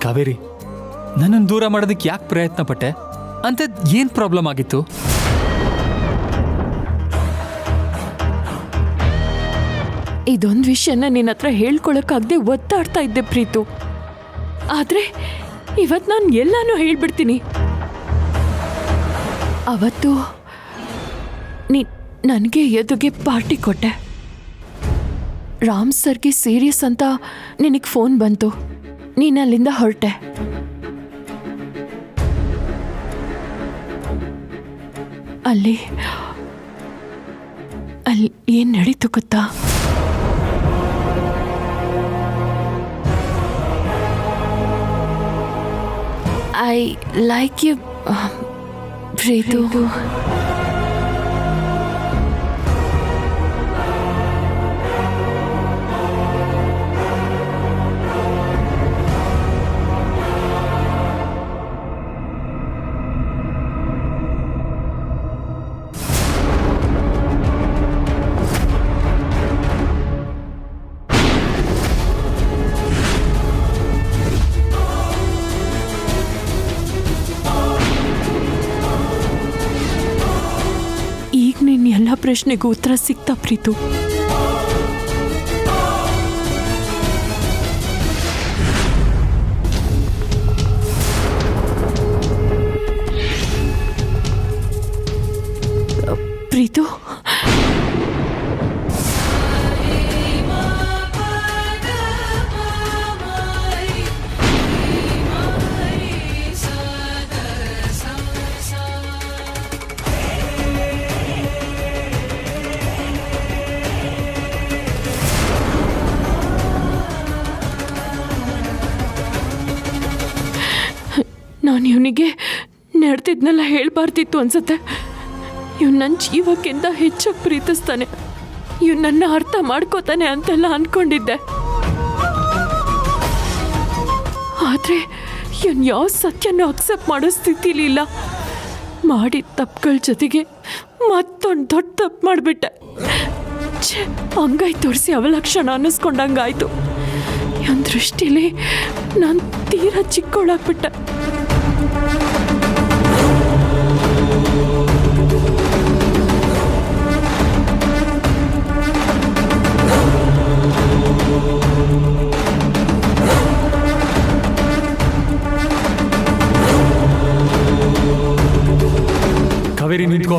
ಕಾವೇರಿ, ನನ್ನನ್ನು ದೂರ ಮಾಡೋದಕ್ಕೆ ಯಾಕೆ ಪ್ರಯತ್ನ ಪಟ್ಟೆ? ಅಂಥದ್ದು ಏನು ಪ್ರಾಬ್ಲಮ್ ಆಗಿತ್ತು? ಇದೊಂದು ವಿಷಯನ ನಿನ್ನ ಹತ್ರ ಹೇಳ್ಕೊಳಕ್ಕಾಗದೆ ಒತ್ತಾಡ್ತಾ ಇದ್ದೆ ಪ್ರೀತು. ಆದ್ರೆ ಇವತ್ತು ನಾನು ಎಲ್ಲಾನು ಹೇಳ್ಬಿಡ್ತೀನಿ. ಅವತ್ತು ನನಗೆ ಎದುಗೆ ಪಾರ್ಟಿ ಕೊಟ್ಟೆ. ರಾಮ್ ಸರ್ಗೆ ಸೀರಿಯಸ್ ಅಂತ ನಿನಗೆ ಫೋನ್ ಬಂತು. ನೀನು ಅಲ್ಲಿಂದ ಹೊರಟೆ. ಅಲ್ಲಿ ಏನು ನಡೀತು ಗೊತ್ತಾ? I like you Preethu. ಎಲ್ಲ ಪ್ರಶ್ನೆಗೂ ಉತ್ತರ ಸಿಗ್ತಾ ಪ್ರೀತು? ಪ್ರೀತು, ನಾನು ಇವನಿಗೆ ನಡೆದಿದ್ನೆಲ್ಲ ಹೇಳಬಾರ್ದಿತ್ತು ಅನ್ಸುತ್ತೆ. ಇವ್ ನನ್ನ ಜೀವಕ್ಕಿಂತ ಹೆಚ್ಚಾಗಿ ಪ್ರೀತಿಸ್ತಾನೆ, ಇವ್ ನನ್ನ ಅರ್ಥ ಮಾಡ್ಕೋತಾನೆ ಅಂತೆಲ್ಲ ಅನ್ಕೊಂಡಿದ್ದೆ. ಆದರೆ ಇವನ್ ಯಾವ ಸತ್ಯನೂ ಅಕ್ಸೆಪ್ಟ್ ಮಾಡೋ ಸ್ಥಿತಿಲಿ ಇಲ್ಲ. ಮಾಡಿದ ತಪ್ಪುಗಳ ಜೊತೆಗೆ ಮತ್ತೊಂದು ದೊಡ್ಡ ತಪ್ಪು ಮಾಡಿಬಿಟ್ಟೆ. ಅಂಗೈ ತೋರಿಸಿ ಅವಲಕ್ಷಣ ಅನ್ನಿಸ್ಕೊಂಡಂಗಾಯ್ತು. ಇವನ್ ದೃಷ್ಟಿಲಿ ನಾನು ತೀರಾ ಚಿಕ್ಕವಳಾಗ್ಬಿಟ್ಟೆ. ಕಾವೇರಿ, ನಿಂತ್ಕೋ.